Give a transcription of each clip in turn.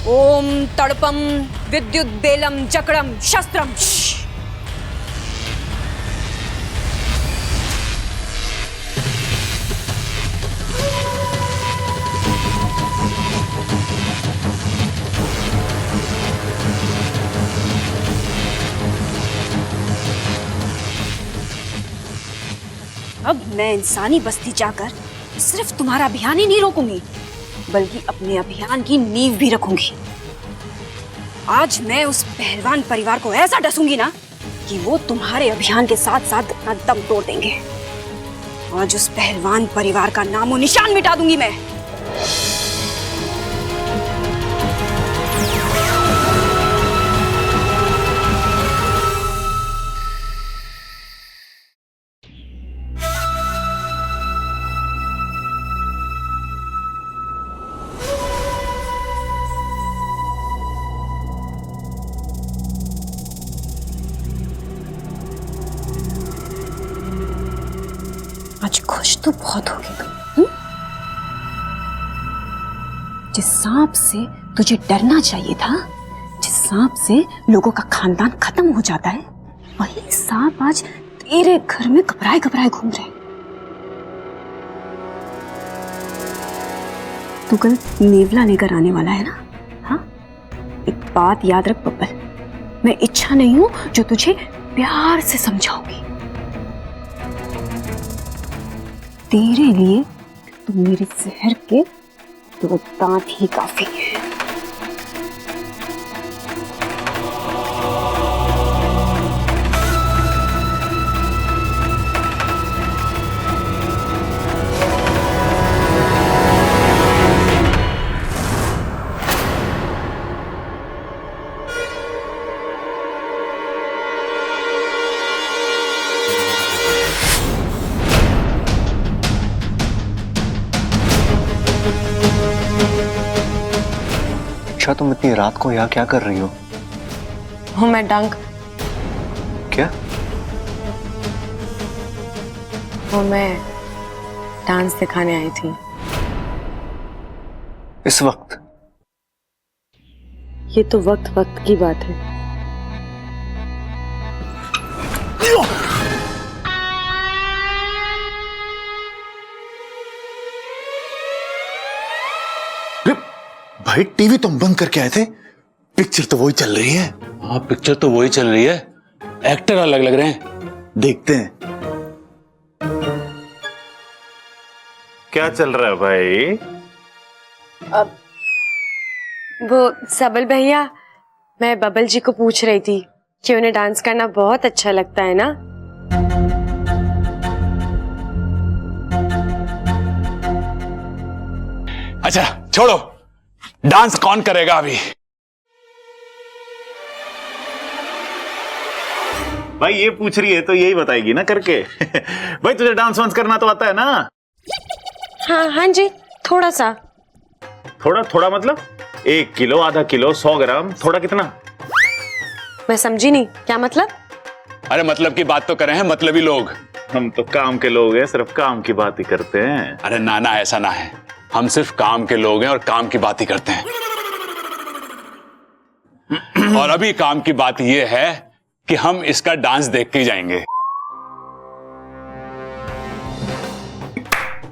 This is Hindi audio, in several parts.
ओम तड़पम विद्युत बेलम चक्रम शस्त्रम। अब मैं इंसानी बस्ती जाकर सिर्फ तुम्हारा अभियान ही नहीं रोकूंगी, बल्कि अपने अभियान की नींव भी रखूंगी। आज मैं उस पहलवान परिवार को ऐसा डसूंगी ना कि वो तुम्हारे अभियान के साथ साथ अपना दम तोड़ देंगे। आज उस पहलवान परिवार का नामो निशान मिटा दूंगी मैं। आज खुश तो बहुत होगी तुम। जिस सांप से तुझे डरना चाहिए था, जिस सांप से लोगों का खानदान खत्म हो जाता है, वही सांप आज तेरे घर में घबराए घबराए घूम रहे। तू कल नेवला लेकर आने वाला है ना? हाँ, एक बात याद रख बब्बल, मैं इच्छा नहीं हूं जो तुझे प्यार से समझाऊंगी। तेरे लिए तो मेरे जहर के 2 दांत ही काफी है। तुम इतनी रात को यहाँ क्या कर रही हो? हूँ मैं डंक। क्या? वो मैं डांस दिखाने आई थी। इस वक्त? ये तो वक्त वक्त की बात है। भाई टीवी तुम बंद करके आए थे, पिक्चर तो वही चल रही है। हाँ, पिक्चर तो वही चल रही है, एक्टर अलग लग रहे हैं। देखते हैं क्या चल रहा है भाई। अब वो सबल भैया, मैं बबल जी को पूछ रही थी कि उन्हें डांस करना बहुत अच्छा लगता है ना। अच्छा छोड़ो, डांस कौन करेगा अभी? भाई ये पूछ रही है तो यही बताएगी ना करके। भाई तुझे डांस वांस करना तो आता है ना? हाँ हाँ जी, थोड़ा सा। थोड़ा थोड़ा मतलब 1 किलो, आधा किलो, 100 ग्राम, थोड़ा कितना? मैं समझी नहीं, क्या मतलब? अरे मतलब की बात तो करें हैं मतलबी लोग। हम तो काम के लोग हैं, सिर्फ काम की बात ही करते हैं। अरे नाना ऐसा ना है, हम सिर्फ काम के लोग हैं और काम की बात ही करते हैं। और अभी काम की बात यह है कि हम इसका डांस देख के ही जाएंगे।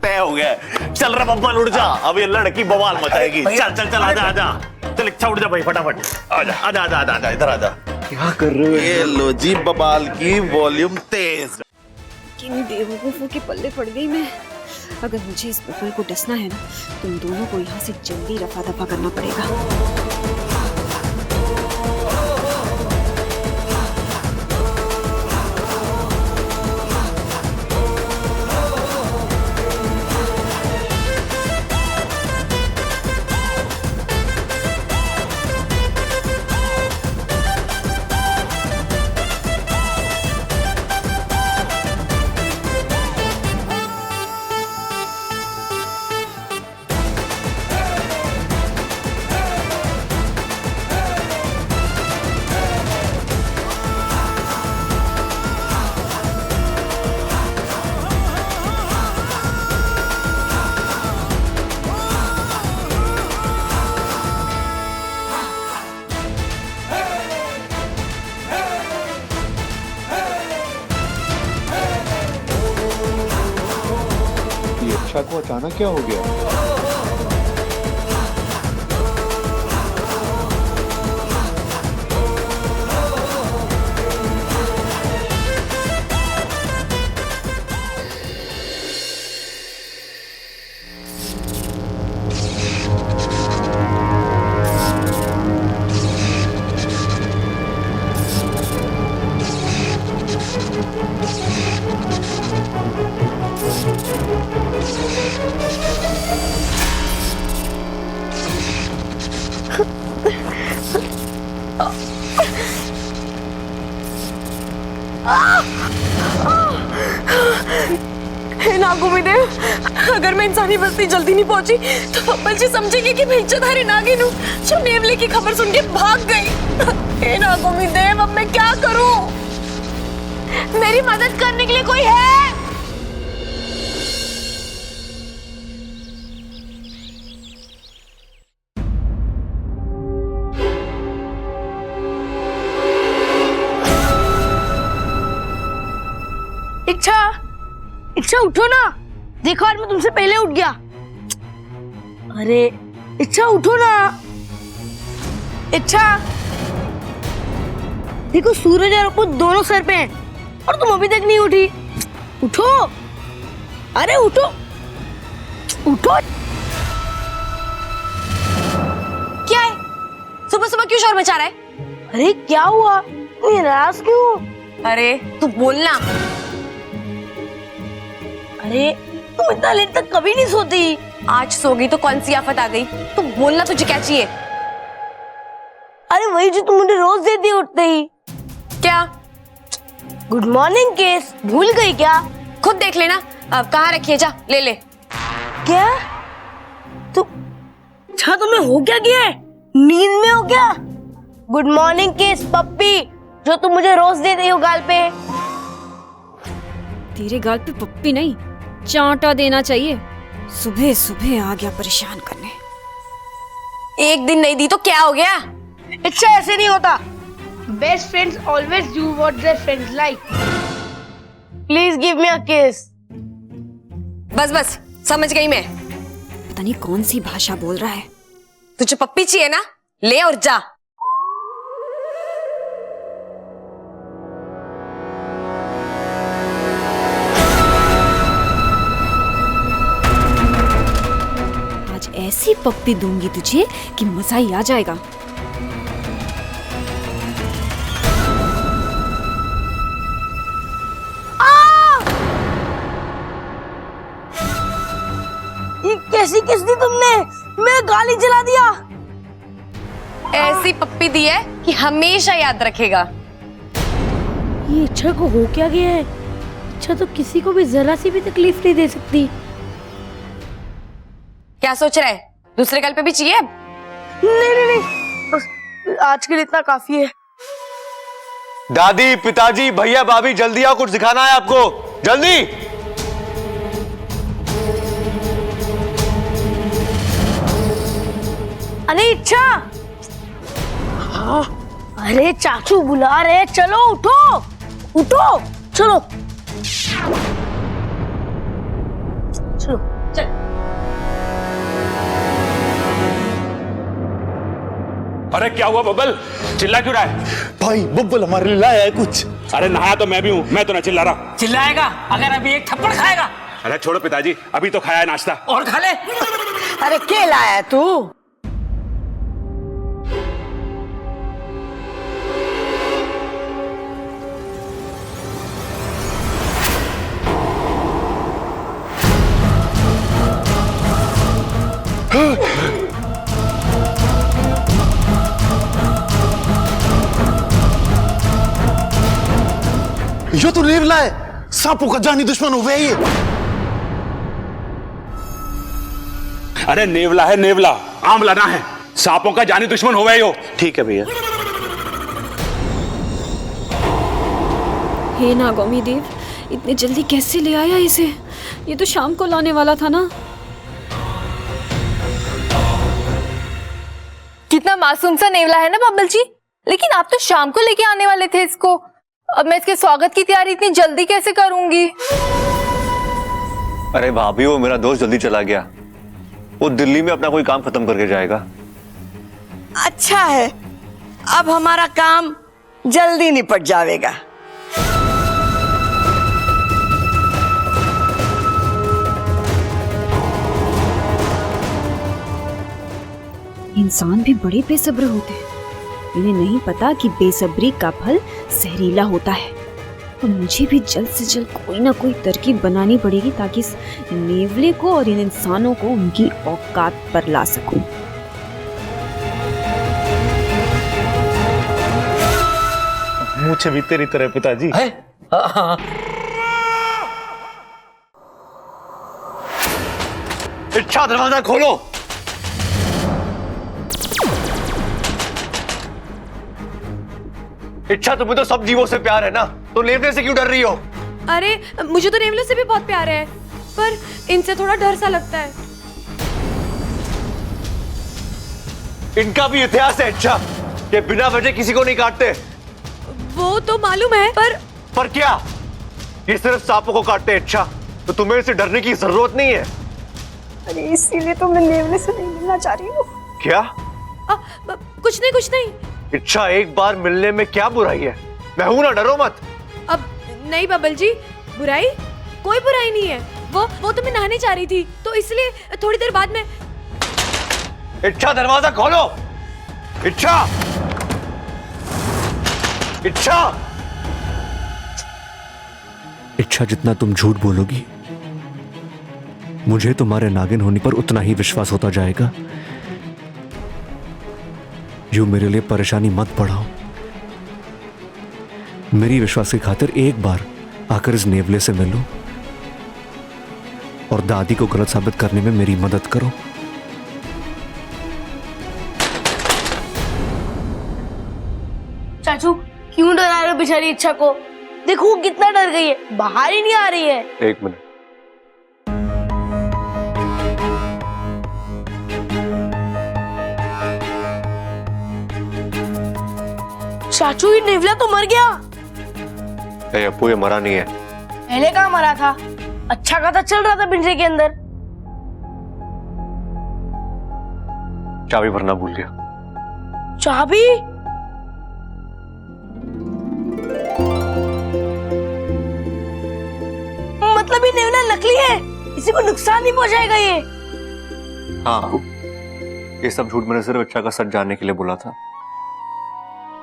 तय हो गया, चल रहा बब्बल उड़ जा, अब ये लड़की बवाल मचाएगी। चल चल चल, आजा आजा, चल इच्छा उड़ जा भाई, फटाफट आजा आजा आजा आजा आजा, इधर आजा। क्या कर रहे हो? ये लो जी बवाल की वॉल्यूम तेज। किन बेवकूफों के पल्ले पड़ गई मैं। अगर मुझे इस बबल को डसना है ना, तुम दोनों को यहाँ से जल्दी रफा दफा करना पड़ेगा। अचानक क्या हो गया? हे नागुमिदेव, अगर मैं इंसानी बस्ती जल्दी नहीं पहुंची तो बब्बल जी समझेंगे कि मैं इज्जतधारी नागिन हूँ जो नेवले की खबर सुन के भाग गई। हे नागुमिदेव, अब मैं क्या करूं? मेरी मदद करने के लिए कोई है? इच्छा उठो ना, देखो आज मैं तुमसे पहले उठ गया। अरे इच्छा उठो ना, इच्छा देखो सूरज और अप्पू दोनों सर पे हैं और तुम अभी तक नहीं उठी। उठो, अरे उठो उठो। क्या है? सुबह सुबह क्यों शोर मचा रहा है? अरे क्या हुआ, तू नाराज क्यों? अरे तू बोलना। अरे तुम इतना लेट तक कभी नहीं सोती। आज सो गई तो कौन सी आफत आ गई? तू बोलना, तुझे क्या चाहिए? अरे वही जो तुम मुझे रोज देती उठते ही। क्या? गुड मॉर्निंग केस भूल गई क्या? खुद देख लेना। अब कहाँ रखी है, जा ले ले। क्या तू अच्छा तुम्हें हो क्या गया है? नींद में हो क्या? गुड मॉर्निंग केस पप्पी जो तुम मुझे रोज देते हो गाल पे। तेरे गाल पे पप्पी नहीं, चांटा देना चाहिए। सुबह सुबह आ गया परेशान करने। एक दिन नहीं दी तो क्या हो गया? अच्छा ऐसे नहीं होता। Best friends always do what their friends like. Please give me a kiss. बस बस, समझ गई मैं। पता नहीं कौन सी भाषा बोल रहा है। तुझे पप्पी चाहिए ना, ले और जा। आज ऐसी पप्पी दूंगी तुझे कि मजा ही आ जाएगा। ये कैसी किस दी तुमने? मेरा गाली जला दिया। ऐसी पप्पी दी है कि हमेशा याद रखेगा। ये इच्छा को हो क्या गया है? इच्छा तो किसी को भी जरा सी भी तकलीफ नहीं दे सकती। क्या सोच रहा है? दूसरे गाल पे भी चाहिए? नहीं नहीं नहीं, बस आज के लिए इतना काफी है। दादी, पिताजी, भैया, भाभी, जल्दी आओ, कुछ दिखाना है आपको, जल्दी। अरे इच्छा, हाँ, अरे चाचू बुला रहे, चलो उठो उठो, चलो चलो चल। अरे क्या हुआ बब्बल, चिल्ला क्यों रहा है? भाई बब्बल हमारे लिए लाया है कुछ। अरे नहाया तो मैं भी हूँ, मैं तो ना चिल्ला रहा। चिल्लाएगा अगर अभी एक थप्पड़ खाएगा। अरे छोड़ो पिताजी, अभी तो खाया है नाश्ता। और खा ले। अरे क्या लाया तू? ये तो नेवला है, सांपों का जानी दुश्मन हो गया ये। अरे नेवला है नेवला, आमला ना है। सांपों का जानी दुश्मन हो गए हो। ठीक है भैया। हे नागौमी देव, इतनी जल्दी कैसे ले आया इसे? ये तो शाम को लाने वाला था ना। कितना मासूम सा नेवला है ना बब्बल जी, लेकिन आप तो शाम को लेके आने वाले थे इसको। अब मैं इसके स्वागत की तैयारी इतनी जल्दी कैसे करूंगी? अरे भाभी, वो मेरा दोस्त जल्दी चला गया। वो दिल्ली में अपना कोई काम खत्म करके जाएगा। अच्छा है, अब हमारा काम जल्दी निपट जाएगा। इंसान भी बड़े बेसब्र होते हैं। इन्हें नहीं पता कि बेसब्री का फल जहरीला होता है। तो मुझे भी जल्द से जल्द कोई ना कोई तरकीब बनानी पड़ेगी ताकि इस नेवले को और इन इंसानों को उनकी औकात पर ला सकूं। मुझे भी तेरी तरह पिताजी। इच्छा, दरवाजा खोलो। इच्छा, तुम्हें तो सब जीवों से प्यार है ना, तो नेवले से क्यों डर रही हो? अरे मुझे तो नेवले से भी बहुत प्यार है, पर इनसे थोड़ा डर सा लगता है। इनका भी इतिहास है इच्छा, ये बिना वजह किसी को नहीं काटते। वो तो मालूम है, पर क्या? ये सिर्फ सांपों को काटते हैं इच्छा, तो तुम्हें इसे डरने की जरूरत नहीं है। अरे इसीलिए तो मैं नेवले से नहीं मिलना चाह रही हूँ। क्या? कुछ नहीं। इच्छा, एक बार मिलने में क्या बुराई है? मैं हूं ना, डरो मत। अब नहीं बबल जी, बुराई? कोई बुराई नहीं है। वो तो मैं नहाने जा रही थी, तो इसलिए थोड़ी देर बाद में। इच्छा, दरवाजा खोलो। इच्छा, इच्छा। इच्छा, जितना तुम झूठ बोलोगी मुझे तुम्हारे नागिन होने पर उतना ही विश्वास होता जाएगा। यूं मेरे लिए परेशानी मत बढ़ाओ। मेरी विश्वास की खातिर एक बार आकर इस नेवले से मिलो और दादी को गलत साबित करने में मेरी मदद करो। चाचू, क्यों डरा रहे हो बेचारी इच्छा को? देखो कितना डर गई है, बाहर ही नहीं आ रही है। एक मिनट। चाचू, ये नेवला तो मर गया। अप्पू, ये मरा नहीं है। पहले कहाँ मरा था? अच्छा खासा चल रहा था पिंजरे के अंदर। चाबी भरना भूल गया। चाबी? मतलब ये नेवला नकली है, इसी को नुकसान नहीं पहुंचाएगा ये? हाँ, ये सब झूठ मैंने सिर्फ इच्छा का सच जानने के लिए बोला था।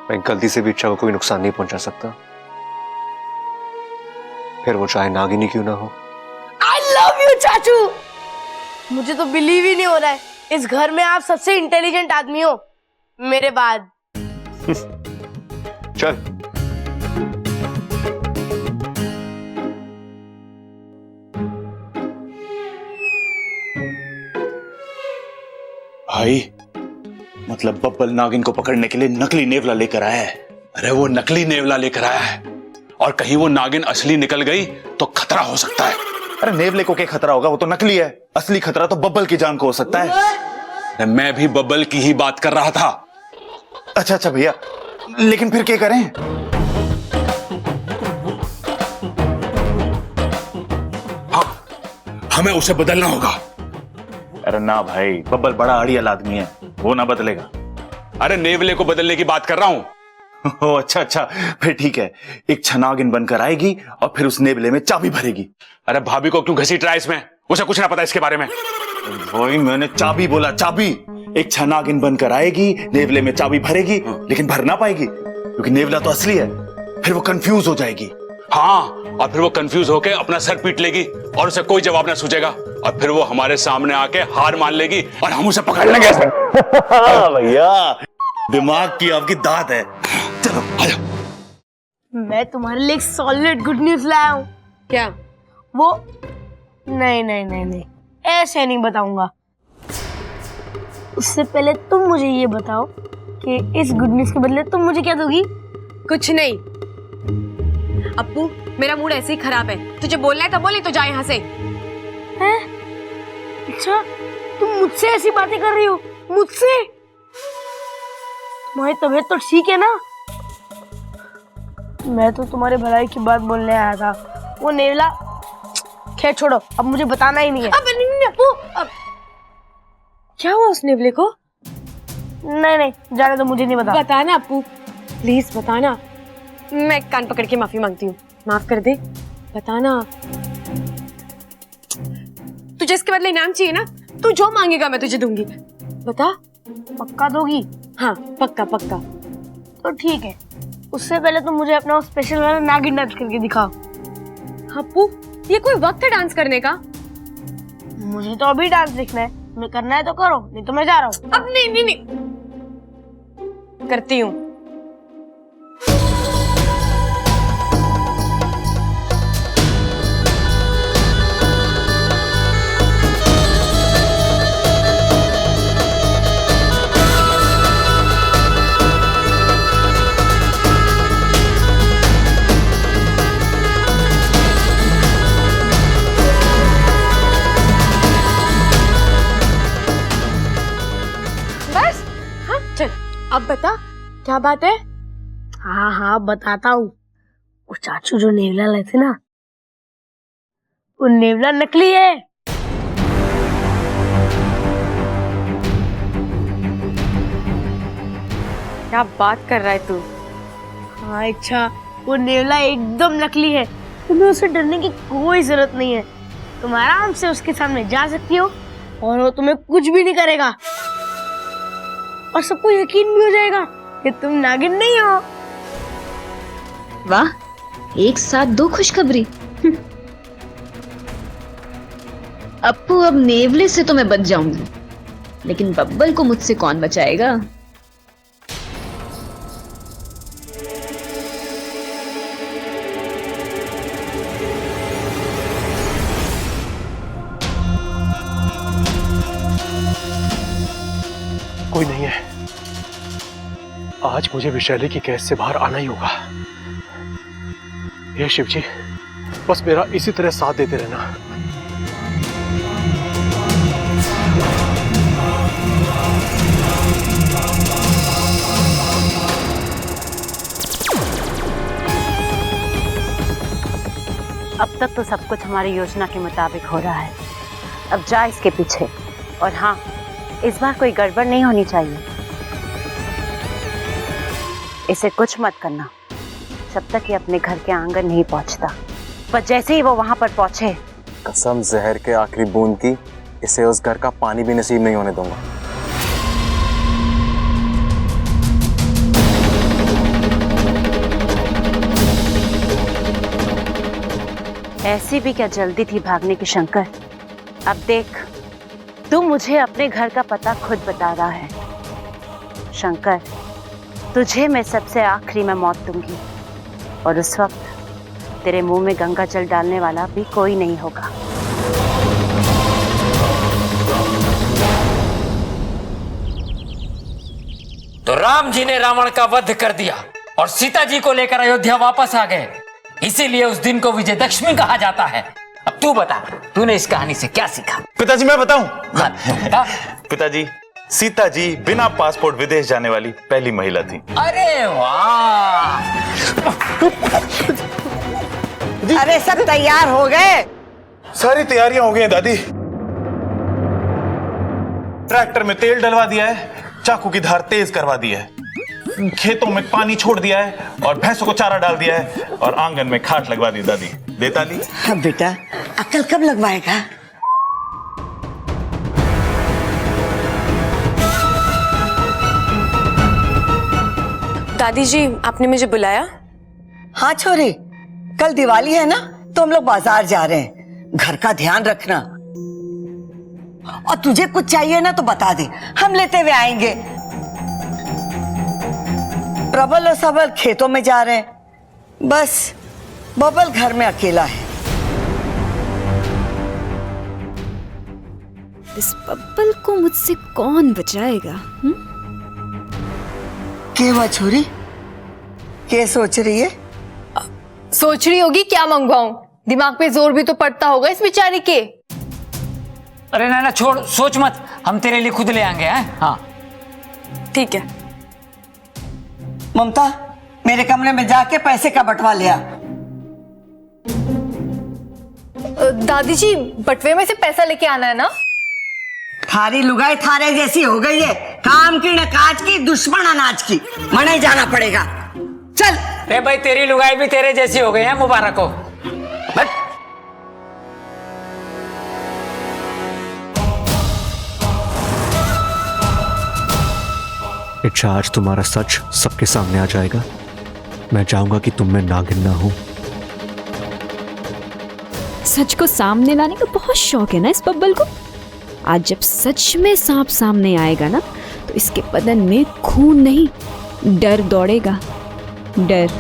मैं गलती से भी इच्छा को कोई नुकसान नहीं पहुंचा सकता, फिर वो चाहे नागिनी क्यों ना हो। I love you चाचू। मुझे तो बिलीव ही नहीं हो रहा है, इस घर में आप सबसे इंटेलिजेंट आदमी हो मेरे बाद। चल। भाई, मतलब बब्बल नागिन को पकड़ने के लिए नकली नेवला लेकर आया है। अरे वो नकली नेवला लेकर आया है, और कहीं वो नागिन असली निकल गई तो खतरा हो सकता है। अरे नेवले को क्या खतरा होगा, वो तो नकली है। असली खतरा तो बब्बल की जान को हो सकता है। मैं भी बब्बल की ही बात कर रहा था। अच्छा भैया, लेकिन फिर क्या करें? हाँ, हमें उसे बदलना होगा। अरे ना भाई, बब्बल बड़ा अड़ियल आदमी है, वो ना बदलेगा। अरे नेवले को बदलने की बात कर रहा हूं। ओ अच्छा, फिर ठीक है। एक छनागिन बनकर आएगी और फिर उस नेवले में चाबी भरेगी। अरे भाभी को क्यों घसीट रहा है इसमें? उसे कुछ ना पता इसके बारे में। भाई मैंने चाबी बोला, चाबी। एक छनागिन बनकर आएगी, नेवले में चाबी भरेगी, लेकिन भर ना पाएगी क्योंकि नेवला तो असली है। फिर वो कंफ्यूज हो जाएगी। हाँ, और फिर वो कंफ्यूज होके अपना सर पीट लेगी और उसे कोई जवाब ना सूझेगा, और फिर वो हमारे सामने आके हार मान लेगी और हम उसे पकड़ लेंगे। भैया, दिमाग की आपकी दाद है। चलो आजा। मैं तुम्हारे लिए एक सॉलिड गुड न्यूज लाया हूँ। क्या? वो नहीं, ऐसे नहीं बताऊंगा। उससे पहले तुम मुझे ये बताओ कि इस गुड न्यूज के बदले तुम मुझे क्या दोगी? कुछ नहीं। अप्पू, मेरा मूड ऐसे ही खराब है। तुझे बोलना है तो बोले, तो जा यहाँ से। हैं? अच्छा, तुम मुझसे ऐसी बातें कर रही हो? मुझसे? तुम्हारी तबीयत तो ठीक है ना? मैं तो तुम्हारे भलाई की बात बोलने आया था। वो नेवला, खैर छोड़ो, अब मुझे बताना ही नहीं है। अब नहीं अपू, अब क्या हुआ उस नेवले को? नहीं जाने दो, मुझे नहीं बता। बताना अपू, प्लीज बताना। मैं कान पकड़ के माफी मांगती हूँ, माफ कर दे, बताना। तुझे इसके बदले इनाम चाहिए ना? तू जो मांगेगा मैं तुझे दूंगी। बता। पक्का दोगी? हाँ पक्का पक्का। तो ठीक है, उससे पहले तो मुझे अपना स्पेशल वाला नागिन डांस करके दिखाओ। अपू ये कोई वक्त है डांस करने का? मुझे तो अभी डांस दिखना है, तुम्हें करना है तो करो, नहीं तो मैं जा रहा हूँ। अब नहीं करती हूँ। अब बता क्या बात है? हाँ बताता हूँ। वो चाचू जो नेवला लाए थे ना, वो नेवला नकली है। क्या बात कर रहा है तू? हाँ अच्छा, वो नेवला एकदम नकली है, तुम्हें उसे डरने की कोई जरूरत नहीं है। तुम आराम से उसके सामने जा सकती हो और वो तुम्हें कुछ भी नहीं करेगा, और सबको यकीन भी हो जाएगा कि तुम नागिन नहीं हो। वाह, एक साथ दो खुशखबरी। अप्पू, अब नेवले से तो मैं बच जाऊंगी, लेकिन बब्बल को मुझसे कौन बचाएगा? कोई नहीं है। आज मुझे विशाली की कैद से बाहर आना ही होगा। हे शिव जी, बस मेरा इसी तरह साथ देते रहना। अब तक तो सब कुछ हमारी योजना के मुताबिक हो रहा है। अब जा इसके पीछे, और हाँ, इस बार कोई गड़बड़ नहीं होनी चाहिए। इसे कुछ मत करना जब तक ये अपने घर के आंगन नहीं पहुंचता। पर जैसे ही वो वहां पर पहुंचे, कसम जहर के आखिरी बूंद की, इसे उस घर का पानी भी नसीब नहीं होने दूंगा। ऐसी भी क्या जल्दी थी भागने की शंकर? अब देख, तू मुझे अपने घर का पता खुद बता रहा है। शंकर, तुझे मैं सबसे आखिरी में मौत दूंगी, और उस वक्त तेरे मुंह में गंगा जल डालने वाला भी कोई नहीं होगा। तो राम जी ने रावण का वध कर दिया और सीता जी को लेकर अयोध्या वापस आ गए, इसीलिए उस दिन को विजयदशमी कहा जाता है। अब तू बता, तूने इस कहानी से क्या सीखा? पिताजी मैं बताऊं? हाँ, तू बता। पिताजी, सीता जी बिना पासपोर्ट विदेश जाने वाली पहली महिला थी। अरे वाह! अरे सब तैयार हो गए? सारी तैयारियां हो गई हैं दादी। ट्रैक्टर में तेल डलवा दिया है, चाकू की धार तेज करवा दी है, खेतों में पानी छोड़ दिया है और भैंसों को चारा डाल दिया है, और आंगन में खाट लगवा दी दादी। देताली। हाँ बेटा, अकल कब लगवाएगा? दादी जी, आपने मुझे बुलाया? हाँ छोरी, कल दिवाली है ना, तो हम लोग बाजार जा रहे हैं। घर का ध्यान रखना, और तुझे कुछ चाहिए ना तो बता दे, हम लेते हुए आएंगे। प्रबल और सबल खेतों में जा रहे हैं, बस बबल घर में अकेला है। इस बब्बल को मुझसे कौन बचाएगा? क्या हुआ छोरी, क्या सोच रही है? सोच रही होगी क्या मंगवाऊं, दिमाग पे जोर भी तो पड़ता होगा इस बेचारी के। अरे ना छोड़, सोच मत, हम तेरे लिए खुद ले आएंगे। हैं? हाँ ठीक है। ममता, मेरे कमरे में जाके पैसे का बंटवा लिया। दादी जी बटवे में से पैसा लेके आना है ना? थारी लुगाई थारे जैसी हो गई है, काम की न काज की, दुश्मन अनाज की। मने जाना पड़ेगा, चल। अरे भाई तेरी लुगाई भी तेरे जैसी हो गई है, मुबारक हो। बट इच्छा आज तुम्हारा सच सबके सामने आ जाएगा। मैं चाहूंगा कि तुम में नागिन ना हो। सच को सामने लाने का बहुत शौक है ना इस बब्बल को। आज जब सच में सांप सामने आएगा ना, तो इसके बदन में खून नहीं, डर दौड़ेगा, डर।